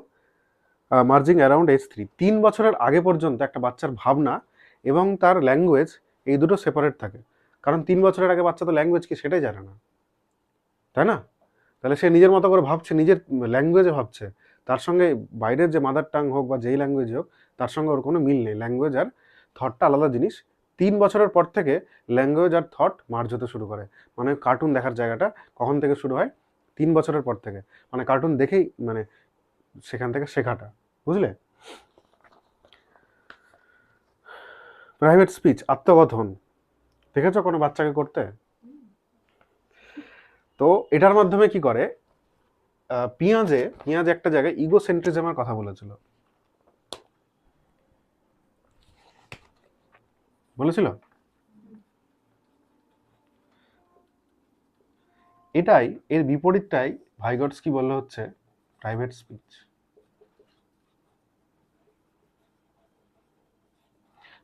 Merging around age 3। 3 বছরের আগে পর্যন্ত একটা বাচ্চার ভাবনা এবং তার ল্যাঙ্গুয়েজ এই দুটো সেপারেট থাকে। কারণ 3 বছরের আগে বাচ্চা তো ল্যাঙ্গুয়েজ কি সেটাই জানে না, তাই না? তাহলে সে নিজের মতো করে ভাবছে, নিজের ল্যাঙ্গুয়েজে ভাবছে, তার সঙ্গে বাইরের যে মাদার টাং হোক বা যেই ল্যাঙ্গুয়েজ হোক, তার সঙ্গে ওর কোনো মিল নেই। ল্যাঙ্গুয়েজ আর থটটা আলাদা জিনিস। 3 বছরের পর থেকে ল্যাঙ্গুয়েজ আর থট মার্জ হতে শুরু করে। মানে কার্টুন দেখার জায়গাটা কখন থেকে শুরু হয়? 3 বছরের পর থেকে। মানে কার্টুন দেখেই মানে সেখান থেকে শেখাটা, বুঝলে? প্রাইভেট স্পিচ, আত্মকথন দেখেছো কোনো বাচ্চাকে করতে? তো এটার মাধ্যমে কি করে, পিঁয়াজে একটা জায়গায় ইগোসেন্ট্রিজমের কথা বলেছিল, বলেছিল। এটাই, এর বিপরীতটাই ভাইগটস্কি বললো হচ্ছে প্রাইভেট স্পিচ।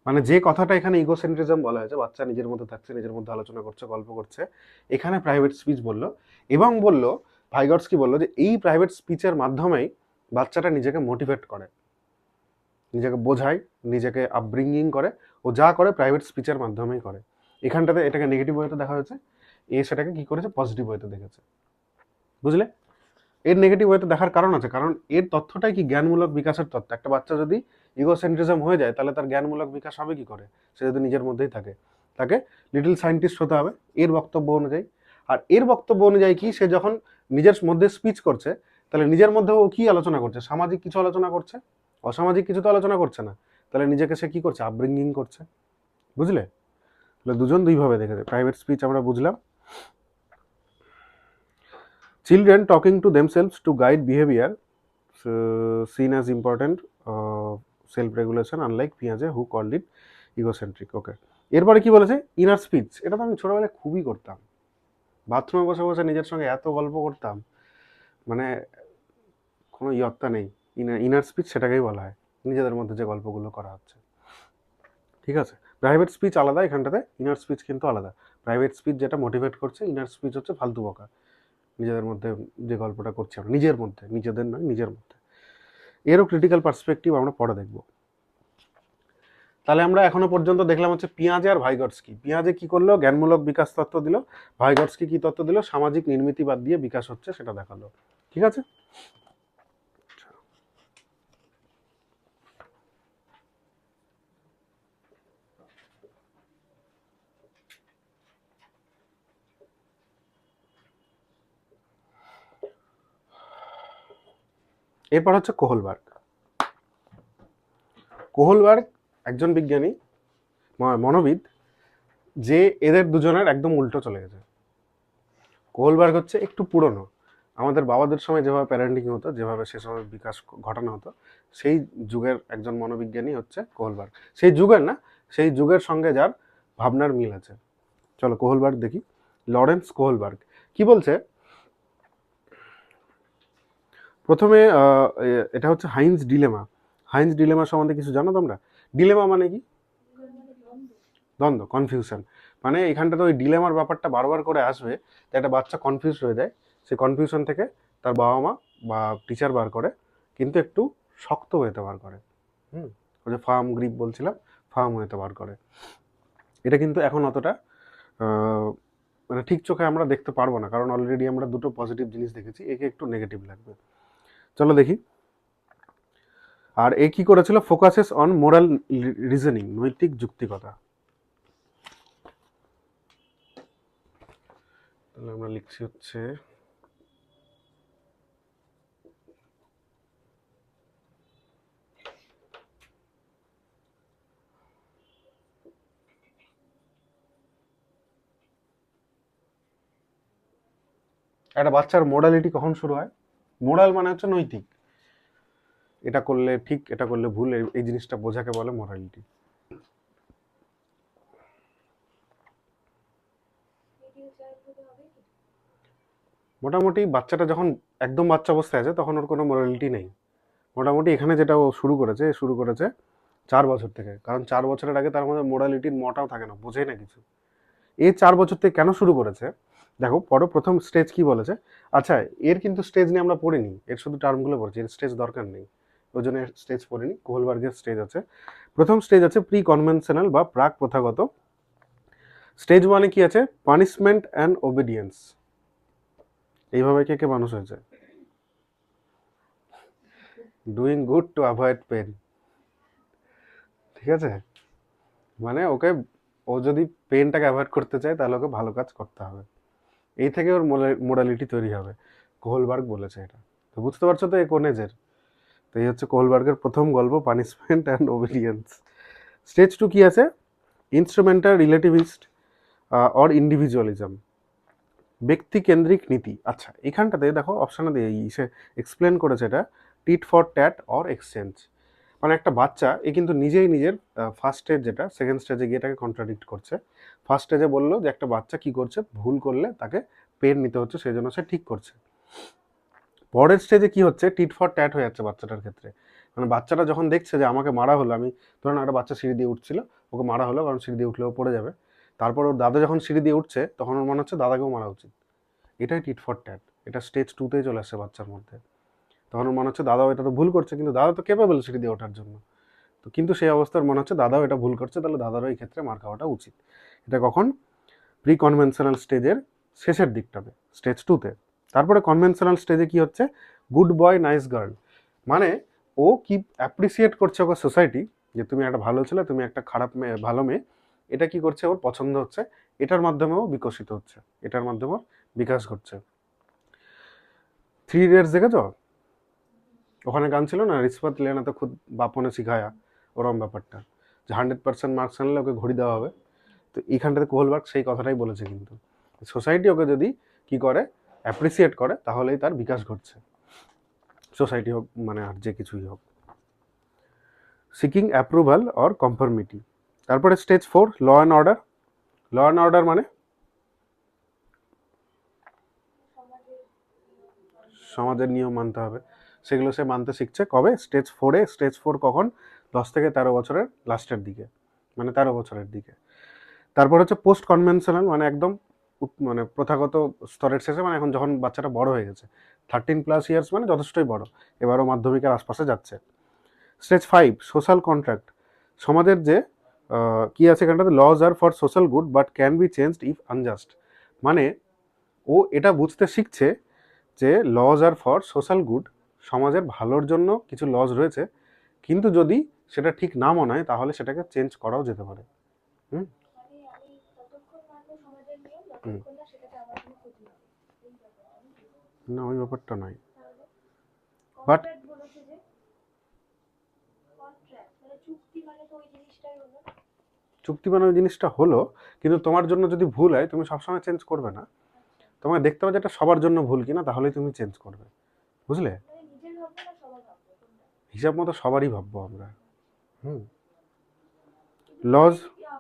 মানে যে কথাটা এখানে ইগোসেন্ট্রিজম বলা হয়েছে, বাচ্চা নিজের মধ্যে থাকছে, নিজের মধ্যে আলোচনা করছে, গল্প করছে, এখানে প্রাইভেট স্পিচ বললো। এবং বললো, ভাইগটস্কি বললো যে এই প্রাইভেট স্পিচের মাধ্যমেই বাচ্চাটা নিজেকে মোটিভেট করে, নিজেকে বোঝায়, নিজেকে আপব্রিঙ্গিং করে, ও যা করে প্রাইভেট স্পিচের মাধ্যমেই করে। এখানটাতে এটাকে নেগেটিভ ওয়েতে দেখা হয়েছে, এ সেটাকে কি করেছে? পজিটিভ ওয়েতে দেখেছে, বুঝলে? এর নেগেটিভ ওয়েতে দেখার কারণ আছে, কারণ এর তথ্যটাই কি জ্ঞানমূলক বিকাশের তথ্য। একটা বাচ্চা যদি ইগোসেন্ট্রিজম হয়ে যায়, তাহলে তার জ্ঞানমূলক বিকাশ হবে কি করে? সে যদি নিজের মধ্যেই থাকে, তাকে লিটল সায়েন্টিস্ট হতে হবে এর বক্তব্য অনুযায়ী। আর এর বক্তব্য অনুযায়ী কি, সে যখন নিজের মধ্যে স্পিচ করছে, তাহলে নিজের মধ্যে ও কি আলোচনা করছে? সামাজিক কিছু আলোচনা করছে, অসামাজিক কিছু তো আলোচনা করছে না। তাহলে নিজেকে সে কি করছে? আপব্রিঙ্গিং করছে, বুঝলে? তাহলে দুজন দুইভাবে দেখেছে। প্রাইভেট স্পিচ আমরা বুঝলাম। Children talking to themselves to guide behavior, seen as important self-regulation, unlike Piaget who called it egocentric. ওকে, এরপরে কি বলেছে? Inner speech. এটা তো আমি ছোটবেলায় খুবই করতাম, বাথরুমে বসে বসে নিজের সঙ্গে এত গল্প করতাম, মানে কোনো ইয়ত্তা নেই। ইনার স্পিচ সেটাকেই বলা হয়, নিজেদের মধ্যে যে গল্পগুলো করা হচ্ছে, ঠিক আছে? প্রাইভেট স্পিচ আলাদা, এখানটাতে ইনার স্পিচ কিন্তু আলাদা। প্রাইভেট স্পিচ যেটা মোটিভেট করছে, ইনার স্পিচ হচ্ছে ফালতু বকা, নিজেদের মধ্যে যে গল্পটা করছি আমরা, নিজের মধ্যে, নিজেদের নয়, নিজের মধ্যে। এরও ক্রিটিক্যাল পার্সপেক্টিভ আমরা পরে দেখব। তাহলে আমরা এখনো পর্যন্ত দেখলাম হচ্ছে পিঁয়াজে আর ভাইগটস্কি। পিঁয়াজে কি করলো? জ্ঞানমূলক বিকাশ তত্ত্ব দিল। ভাইগটস্কি কি তত্ত্ব দিল? সামাজিক নির্মিতিবাদ দিয়ে বিকাশ হচ্ছে সেটা দেখালো, ঠিক আছে? এরপর হচ্ছে কোহলবার্গ। কোহলবার্গ একজন বিজ্ঞানী, মনোবিদ, যে এদের দুজনের একদম উল্টো চলে গেছে। কোহলবার্গ হচ্ছে একটু পুরনো, আমাদের বাবাদের সময় যেভাবে প্যারেন্টিং হতো, যেভাবে সে সময় বিকাশ ঘটানো হতো, সেই যুগের একজন মনোবিজ্ঞানী হচ্ছে কোহলবার্গ। সেই যুগের না, সেই যুগের সঙ্গে যার ভাবনার মিল আছে। চলো কোহলবার্গ দেখি। লরেন্স কোহলবার্গ কি বলছে, প্রথমে এটা হচ্ছে হাইন্স ডিলেমা। হাইন্স ডিলেমা সম্বন্ধে কিছু জানো তোমরা? ডিলেমা মানে কি? দ্বন্দ্ব, কনফিউশন। মানে এখানটা তো ওই ডিলেমার ব্যাপারটা বারবার করে আসবে, তো একটা বাচ্চা কনফিউজ হয়ে যায়, সেই কনফিউশন থেকে তার বাবা মা বা টিচার বার করে, কিন্তু একটু শক্ত হতে বার করে। ওই যে ফার্ম গ্রিপ বলছিলাম, ফার্ম হতে বার করে। এটা কিন্তু এখন অতটা মানে ঠিক চোখে আমরা দেখতে পারবো না, কারণ অলরেডি আমরা দুটো পজিটিভ জিনিস দেখেছি, একে একটু নেগেটিভ লাগবে। চলো দেখি। আর এ কি করেছিল, ফোকাসেস অন মোরাল রিজনিং, নৈতিক যুক্তিকতা। তাহলে আমরা লিখছি হচ্ছে একটা বাচ্চার মোরালিটি কখন শুরু হয়? মোরাল মানে হচ্ছে নৈতিক, এটা করলে ঠিক, এটা করলে ভুল, এই জিনিসটা বোঝাকে বলে মোরালিটি। মোটামুটি বাচ্চাটা যখন একদম বাচ্চা অবস্থায় আছে তখন ওর কোনো মোরালিটি নেই। মোটামুটি এখানে যেটা ও শুরু করেছে 4 বছর থেকে, কারণ 4 বছরের আগে তার মধ্যে মোরালিটির মটাও থাকে না, বোঝেই না কিছু। এই 4 বছর থেকে কেন শুরু করেছে দেখো, প্রথম স্টেজ কি বলেছে। আচ্ছা, এর কিন্তু স্টেজ নিয়ে আমরা পড়িনি, এর শুধু টার্মগুলো পড়ছি, এর স্টেজ দরকার নেই, ওই জন্য স্টেজ পড়িনি। কোহলবার্গের স্টেজ আছে, প্রথম স্টেজ আছে প্রি কনভেনশনাল বা প্রাক প্রথাগত। স্টেজ ওয়ানে কি আছে, পানিশমেন্ট অ্যান্ড ওবিডিয়েন্স। এইভাবে কে কে মানুষ হয়েছে? Doing good to avoid pain. ঠিক আছে, মানে ওকে, ও যদি পেনটাকে অ্যাভয়েড করতে চায় তাহলে ওকে ভালো কাজ করতে হবে, এই থেকে ওর মোরালিটি তৈরি হবে। কোহলবার্গ বলেছে এটা। তো বুঝতে পারছো তো এ কোন এজের? তো এই হচ্ছে কোহলবার্গের প্রথম গল্প, পানিশমেন্ট অ্যান্ড ওবিডিয়েন্স। স্টেজ 2 কি আছে, ইনস্ট্রুমেন্টাল রিলেটিভিস্ট অর ইন্ডিভিজুয়ালিজম, ব্যক্তিকেন্দ্রিক নীতি। আচ্ছা, এখানটাতে দেখো অপশানে দিয়ে সে এক্সপ্লেন করেছে এটা, tit for tat or exchange. মানে একটা বাচ্চা এ কিন্তু নিজেই নিজের ফার্স্ট স্টেজ যেটা, সেকেন্ড স্টেজে গিয়ে এটাকে কন্ট্রাডিক্ট করছে। ফার্স্ট স্টেজে বললো যে একটা বাচ্চা কি করছে, ভুল করলে তাকে পেন নিতে হচ্ছে, সেই জন্য সে ঠিক করছে। পরের স্টেজে কি হচ্ছে, টিট ফর ট্যাট হয়ে যাচ্ছে বাচ্চাটার ক্ষেত্রে। মানে বাচ্চাটা যখন দেখছে যে আমাকে মারা হলো, আমি ধরুন একটা বাচ্চা সিঁড়ি দিয়ে উঠছিল, ওকে মারা হলো, কারণ সিঁড়ি দিয়ে উঠলেও পড়ে যাবে, তারপর ওর দাদা যখন সিঁড়ি দিয়ে উঠছে তখন ওর মনে হচ্ছে দাদাকেও মারা উচিত। এটাই টিট ফর ট্যাট, এটা স্টেজ 2তেই চলে আসছে বাচ্চার মধ্যে। তখন ওর মনে হচ্ছে দাদাও এটা তো ভুল করছে, কিন্তু দাদা তো ক্যাপেবল সিঁড়ি দিয়ে ওঠার জন্য, তো কিন্তু সেই অবস্থার মনে হচ্ছে দাদাও এটা ভুল করছে, তাহলে দাদারও এই ক্ষেত্রে মার খাওয়াটা উচিত। এটা কখন, প্রি কনভেনশনাল স্টেজের শেষের দিকটাতে, স্টেজ 2তে। তারপরে কনভেনশনাল স্টেজে কি হচ্ছে, গুড বয় নাইস গার্ল, মানে ও কি অ্যাপ্রিসিয়েট করছে ওকে সোসাইটি, যে তুমি একটা ভালো ছেলে, তুমি একটা খারাপ মেয়ে, ভালো মেয়ে, এটা কি করছে, ওর পছন্দ হচ্ছে, এটার মাধ্যমেও বিকশিত হচ্ছে, এটার মাধ্যমেও বিকাশ ঘটছে। 3 ইডিয়টস দেখেছো? ওখানে গান ছিল না, রিসপত লেনা তো খুদ বাপনে শিখায়া, ওরম ব্যাপারটা, যে 100% মার্কস আনলে ওকে ঘড়ি দেওয়া হবে। তো এইখানটাতে কোহলবার্গ সেই কথাটাই বলেছে, কিন্তু সোসাইটি ওকে যদি কি করে, অ্যাপ্রিসিয়েট করে, তাহলেই তার বিকাশ ঘটছে, সোসাইটি হোক মানে আর যে কিছুই হোক। Seeking approval or conformity. তারপরে stage 4, law and order. Law and order মানে সমাজের নিয়ম মানতে হবে, সেগুলো সে মানতে শিখছে কবে, স্টেজ 4-এ। স্টেজ 4 কখন, 10 থেকে 13 বছরের লাস্টের দিকে, মানে 13 বছরের দিকে। তারপর হচ্ছে পোস্ট কনভেনশনাল, মানে একদম মানে প্রথাগত স্তরের শেষে, মানে এখন যখন বাচ্চাটা বড় হয়ে গেছে, 13+ ইয়ার্স, মানে যথেষ্টই বড়, এবারও মাধ্যমিকের আশপাশে যাচ্ছে। স্টেজ 5, সোশ্যাল কন্ট্রাক্ট, সমাজের যে কি আছে এখানটাতে, laws are for social good but can be changed if unjust, মানে ও এটা বুঝতে শিখছে যে laws are for social good, সমাজের ভালোর জন্য কিছু লজ রয়েছে, কিন্তু যদি সেটা ঠিক না মনে হয় তাহলে সেটাকে চেঞ্জ করাও যেতে পারে। হুম না, ওই ব্যাপারটা নয়, বাট চুক্তি মানে ওই জিনিসটা হলো, কিন্তু তোমার জন্য যদি ভুল হয় তুমি সবসময় চেঞ্জ করবে না, তোমাকে দেখতে হবে যে এটা সবার জন্য ভুল কিনা, তাহলেই তুমি চেঞ্জ করবে, বুঝলে? হিসাব মতো সবারই ভাববো আমরা। হুম লজ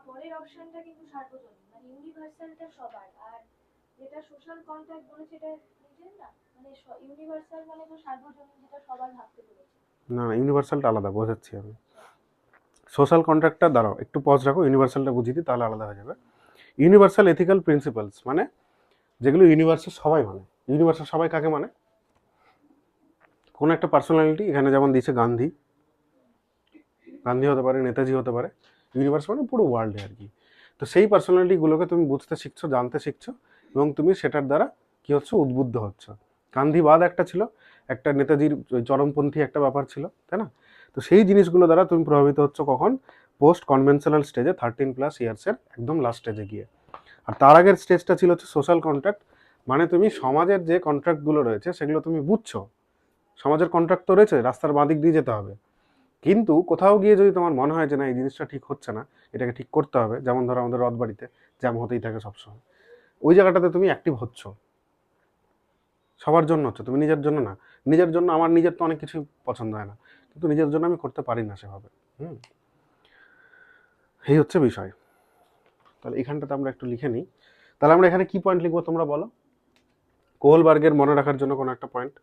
পরের অপশনটা কিন্তু সার্বজনীন, মানে ইউনিভার্সালটা সবার, আর যেটা সোশ্যাল কন্ট্রাক্ট বলেছে এটা নিজের না, মানে ইউনিভার্সাল মানে তো সার্বজনীন, যেটা সবার ভাবতে বলেছে। না ইউনিভার্সালটা আলাদা, বোঝাচ্ছি আমি। সোশ্যাল কন্ট্রাক্টটা দাঁড়াও একটু পজ রাখো, ইউনিভার্সালটা বুঝিয়ে দিই তাহলে আলাদা হয়ে যাবে। ইউনিভার্সাল এথিক্যাল প্রিন্সিপালস মানে যেগুলো ইউনিভার্সের সবাই মানে। ইউনিভার্সাল সবাই কাকে মানে? কোনো একটা পার্সোনালিটি, এখানে যেমন দিয়েছে গান্ধী, গান্ধী হতে পারে, নেতাজি হতে পারে। ইউনিভার্স মানে পুরো ওয়ার্ল্ডে আর কি। তো সেই পার্সোনালিটিগুলোকে তুমি বুঝতে শিখছো, জানতে শিখছো, এবং তুমি সেটার দ্বারা কি হচ্ছে, উদ্বুদ্ধ হচ্ছে। গান্ধীবাদ একটা ছিল, একটা নেতাজির চরমপন্থী একটা ব্যাপার ছিল, তাই না? তো সেই জিনিসগুলো দ্বারা তুমি প্রভাবিত হচ্ছ কখন? পোস্ট কনভেনশনাল স্টেজে, 13+ ইয়ার্সের একদম লাস্ট স্টেজে গিয়ে। আর তার আগের স্টেজটা ছিল হচ্ছে সোশ্যাল কন্ট্রাক্ট, মানে তুমি সমাজের যে কন্ট্রাক্টগুলো রয়েছে সেগুলো তুমি বুঝছো। সমাজের কন্ট্রাক্ট তো রয়েছে, রাস্তার বাঁ দিক দিয়ে যেতে হবে, কিন্তু কোথাও গিয়ে যদি তোমার মনে হয় যে না এই জিনিসটা ঠিক হচ্ছে না, এটাকে ঠিক করতে হবে, যেমন ধরো আমাদের রথবাড়িতে জ্যাম হতেই থাকে সবসময়, ওই জায়গাটাতে তুমি অ্যাক্টিভ হচ্ছ। সবার জন্য হচ্ছে, তুমি নিজের জন্য না। নিজের জন্য, আমার নিজের তো অনেক কিছু পছন্দ হয় না, কিন্তু নিজের জন্য আমি করতে পারি না সেভাবে। এই হচ্ছে বিষয়। তাহলে এখানটাতে আমরা একটু লিখে নিই। তাহলে আমরা এখানে কি পয়েন্ট লিখবো তোমরা বলো? কোহলবার্গের মনে রাখার জন্য কোনো একটা পয়েন্ট।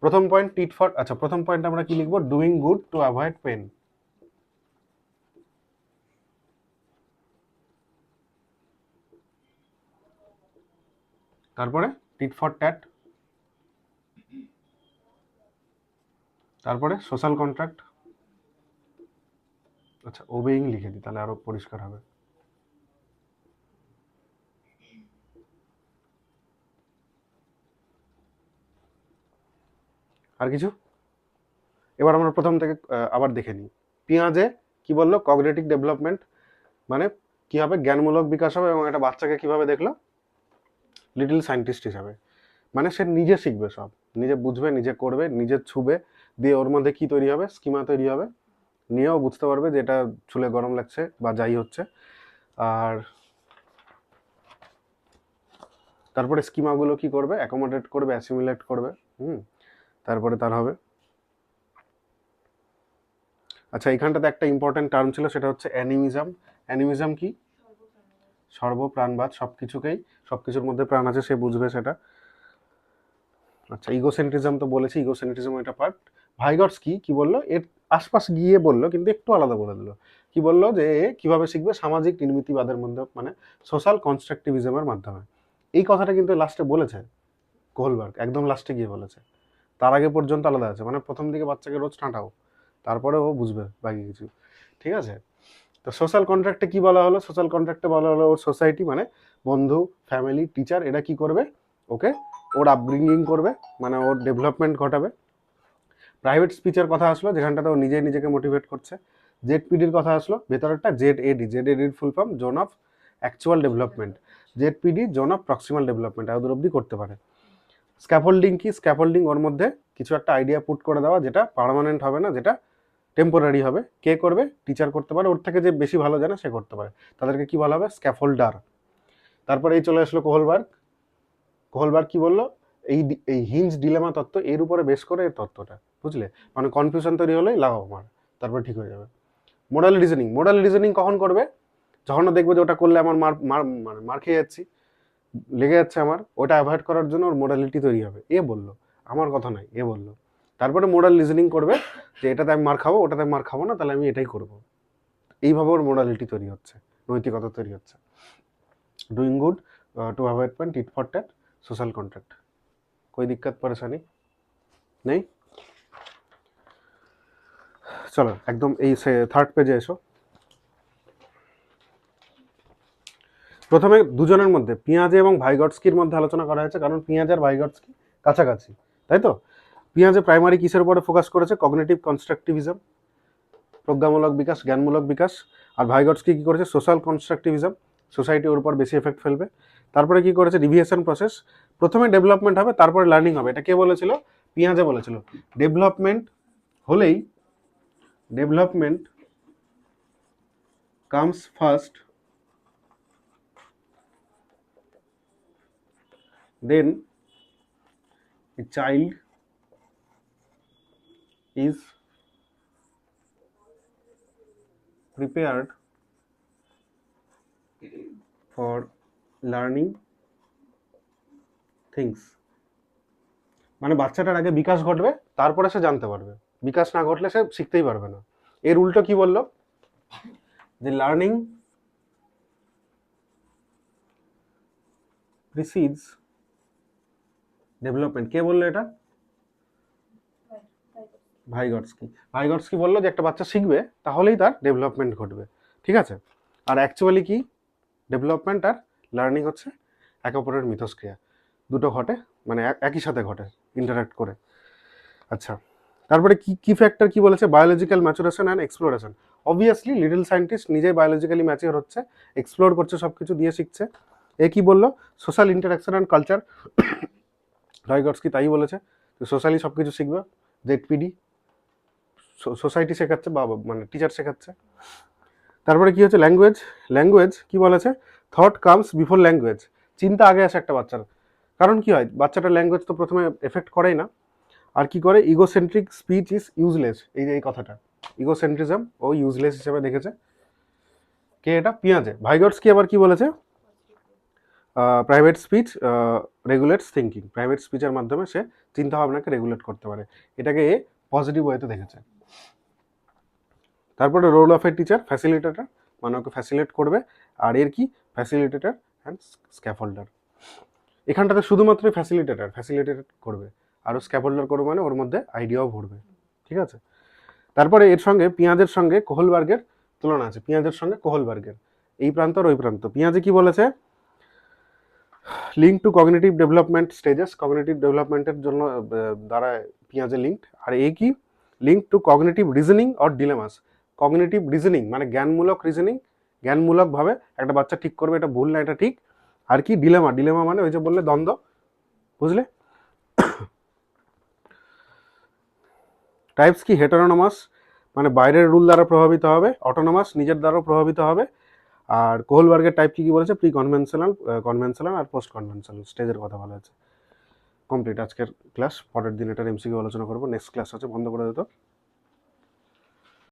প্রথম পয়েন্ট টিট ফর, আচ্ছা প্রথম পয়েন্ট আমরা কি লিখবো? Doing good to avoid pain. তারপরে টিট ফর ট্যাট, তারপরে সোশ্যাল কন্ট্রাক্ট। আচ্ছা ওবেইং লিখে দিই তাহলে আরো পরিষ্কার হবে। আর কিছু? এবার আমরা প্রথম থেকে আবার দেখে নিই। পেঁয়াজে কি বললো? কগনিটিভ ডেভেলপমেন্ট, মানে কি হবে? জ্ঞানমূলক বিকাশ হবে, এবং একটা বাচ্চাকে কিভাবে দেখলো? লিটল সায়েন্টিস্ট হিসাবে। মানে সে নিজে শিখবে সব, নিজে বুঝবে, নিজে করবে, নিজে ছুবে, দিয়ে ওর মধ্যে কি তৈরি হবে? স্কিমা তৈরি হবে, নিয়েও বুঝতে পারবে যে এটা ছুলে গরম লাগছে বা যাই হচ্ছে। আর তারপরে স্কিমাগুলো কি করবে? অ্যাকোমোডেট করবে, অ্যাসিমিলেট করবে। তারপরে তার হবে, আচ্ছা এখানটাতে একটা ইম্পর্টেন্ট টার্ম ছিল, সেটা হচ্ছে অ্যানিমিজম। অ্যানিমিজম কি? সর্বপ্রাণবাদ, সবকিছুকেই, সবকিছুর মধ্যে প্রাণ আছে সে বুঝবে সেটা। আচ্ছা ইগোসেন্ট্রিজম তো বলেছি, ইগোসেন্ট্রিজম এটা পার্ট। ভাইগটস কি বললো? এর আশপাশ গিয়ে বললো, কিন্তু একটু আলাদা বলে দিল। কি বললো? যে কিভাবে শিখবে? সামাজিক নির্মিতিবাদের মধ্যে, মানে সোশ্যাল কনস্ট্রাকটিভিজমের মাধ্যমে। এই কথাটা কিন্তু লাস্টে বলেছে কোহলবার্গ, একদম লাস্টে গিয়ে বলেছে। তার আগে পর্যন্ত আলাদা আছে, মানে প্রথম দিকে বাচ্চাকে রোজ ঠাঁটাও, তারপরে ও বুঝবে বাকি কিছু। ঠিক আছে? তো সোশ্যাল কন্ট্রাক্টে কি বলা হলো? সোশ্যাল কন্ট্রাক্টে বলা হলো ওর সোসাইটি, মানে বন্ধু, ফ্যামিলি, টিচার, এরা কি করবে? ওকে ওর আপব্রিঙ্গিং করবে, মানে ওর ডেভেলপমেন্ট ঘটাবে। প্রাইভেট স্পিচের কথা আসলো, যেখানটাতে ও নিজেই নিজেকে মোটিভেট করছে। জেডপিডির কথা আসলো, ভেতরেরটা জেডএডি, জেডএডির full form zone of actual development. ZPD zone of proximal development, এত অবধি করতে পারে। স্ক্যাফোল্ডিং কি? স্ক্যাফোল্ডিং ওর মধ্যে কিছু একটা আইডিয়া পুট করে দেওয়া, যেটা পার্মানেন্ট হবে না, যেটা টেম্পোরারি হবে। কে করবে? টিচার করতে পারে, ওর থেকে যে বেশি ভালো জানে সে করতে পারে, তাদেরকে কি বলা হবে? স্ক্যাফোল্ডার। তারপরে এই চলে আসলো কোহলবার্গ। কোহলবার্গ কি বললো? এই এই হিঞ্জ ডিলেমা তত্ত্ব, এর উপরে বেশ করে এই তত্ত্বটা, বুঝলে? মানে কনফিউশন তৈরি হলেই লাগাও মার, তারপর ঠিক হয়ে যাবে। মোডাল রিজনিং, মোডাল রিজনিং কখন করবে? যখন দেখবে যে ওটা করলে আমার মানে মার খেয়ে যাচ্ছি, লেগে যাচ্ছে আমার, ওটা অ্যাভয়েড করার জন্য ওর মোডালিটি তৈরি হবে। এ বললো, আমার কথা নাই, এ বললো। তারপরে মোডাল রিজনিং করবে যে এটাতে আমি মার খাবো, ওটাতে আমি মার খাবো না, তাহলে আমি এটাই করবো। এইভাবে ওর মোডালিটি তৈরি হচ্ছে, নৈতিকতা তৈরি হচ্ছে। Doing good to avoid pain, tit for tat, social contract. कोई दिक्कत परेशानी নেই? চলো একদম এই থার্ড পেজে এসো। প্রথমে দুজনের মধ্যে, পেঁয়াজে এবং ভাইগটস্কির মধ্যে আলোচনা করা হয়েছে, কারণ পেঁয়াজ আর ভাইগটস্কি কাছাকাছি, তাই তো? পেঁয়াজে প্রাইমারি কিসের উপরে ফোকাস করেছে? কগনিটিভ কনস্ট্রাকটিভিজম, প্রজ্ঞামূলক বিকাশ, জ্ঞানমূলক বিকাশ। আর ভাইগটস্কি কি করেছে? সোশ্যাল কনস্ট্রাকটিভিজম, সোসাইটি ওর উপর বেশি এফেক্ট ফেলবে। তারপরে কি করেছে? ডিভিয়েশন প্রসেস, প্রথমে ডেভেলপমেন্ট হবে তারপরে লার্নিং হবে। এটা কে বলেছিল? পেঁয়াজে বলেছিল। ডেভেলপমেন্ট হলেই, development comes first, then a child is prepared for learning things, মানে বাচ্চাটার আগে বিকাশ ঘটবে, তারপরে সে জানতে পারবে। বিকাশ না ঘটলে সে শিখতেই পারবে না। এর উল্টো কি বললো, যে লার্নিং প্রিসিডস ডেভেলপমেন্ট। কে বললো এটা? ভাইগটস্কি। ভাইগটস্কি বললো যে একটা বাচ্চা শিখবে তাহলেই তার ডেভেলপমেন্ট ঘটবে, ঠিক আছে। আর অ্যাকচুয়ালি কি, ডেভেলপমেন্ট আর লার্নিং হচ্ছে একে অপরের মিথস্ক্রিয়া, দুটো ঘটে, মানে একই সাথে ঘটে, ইন্টারাক্ট করে। আচ্ছা, তারপরে কি কি ফ্যাক্টর কি বলেছে, biological maturation and exploration. Obviously little scientist নিজেই বায়োলজিক্যালি ম্যাচিওর হচ্ছে, এক্সপ্লোর করছে, সব কিছু দিয়ে শিখছে। এ কি বললো, social interaction and culture. Vygotsky তাই বলেছে, সোশ্যালি সব কিছু শিখবে, জেডপিডি সোসাইটি শেখাচ্ছে বা মানে টিচার শেখাচ্ছে। তারপরে কি হচ্ছে, ল্যাঙ্গুয়েজ। ল্যাঙ্গুয়েজ কি বলেছে, থট কামস বিফোর ল্যাঙ্গুয়েজ। চিন্তা আগে আসে একটা বাচ্চার, কারণ কি হয়, বাচ্চাটার ল্যাঙ্গুয়েজ তো প্রথমে এফেক্ট করেই না। আর কি করে, ইগোসেন্ট্রিক স্পিচ ইজ ইউজলেস, এই যে এই কথাটা, ইগোসেন্ট্রিজম ও ইউজলেস হিসেবে দেখেছে কে, এটা পিয়াজে। ভাইগটস্কি আবার কি বলেছে, private speech regulates thinking, private স্পিচের মাধ্যমে সে চিন্তা ভাবনাকে রেগুলেট করতে পারে, এটাকে এ পজিটিভ ওয়েতে দেখেছে। তারপরে role of a teacher, facilitator, মানে ওকে ফ্যাসিলিটেট করবে। আর এর কি, ফ্যাসিলিটেটর অ্যান্ড স্ক্যাফোল্ডার। এখানটাতে শুধুমাত্র ফ্যাসিলিটেট করবে, আর স্ক্যাফোল্ডার করবে, মানে ওর মধ্যে আইডিয়াও ভরবে, ঠিক আছে। তারপরে এর সঙ্গে পিঁয়াজের সঙ্গে কোহলবার্গের তুলনা আছে, পিঁয়াজের সঙ্গে কোহলবার্গের, এই প্রান্ত আর ওই প্রান্ত। পিঁয়াজে কি বলেছে, link to cognitive development stages, cognitive ডেভেলপমেন্টের জন্য দ্বারা পিঁয়াজে লিঙ্কড। আর এই কি, link to cognitive reasoning or ডিলেমাস। Cognitive reasoning মানে জ্ঞানমূলক রিজনিং, জ্ঞানমূলকভাবে একটা বাচ্চা ঠিক করবে এটা ভুল না এটা ঠিক। আর কি, ডিলেমা, ডিলেমা মানে ওই যে বললে দ্বন্দ্ব, বুঝলে। টাইপস কি, হেটারোনমাস মানে বাইরের রুল দ্বারা প্রভাবিত হবে, অটোনমাস নিজের দ্বারাও প্রভাবিত হবে। আর কোহলবার্গের টাইপ কি বলেছে, প্রি কনভেনশনাল, কনভেনশনাল আর পোস্ট কনভেনশনাল স্টেজের কথা বলা আছে। কমপ্লিট আজকের ক্লাস, পরের দিন এটার এমসিকিউ আলোচনা করবো। নেক্সট ক্লাস আছে, বন্ধ করে দিত।